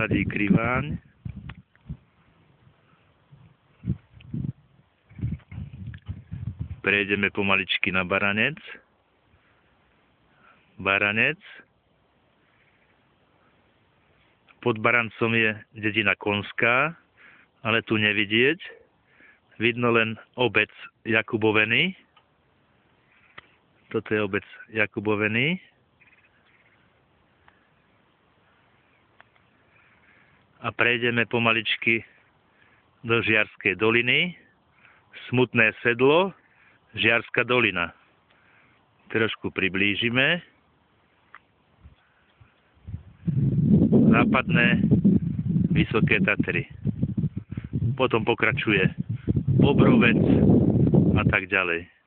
pozadí Kriváň. Prejdeme pomaličky na Baranec. Baranec. Pod Barancom je dedina Konská, ale tu nevidieť. Vidno len obec Jakuboveny. Toto je obec Jakuboveny. A prejdeme pomaličky do Žiarskej doliny. Smutné sedlo, Žiarska dolina. Trošku priblížime. Západné Vysoké Tatry. Potom pokračuje Bobrovec a tak ďalej.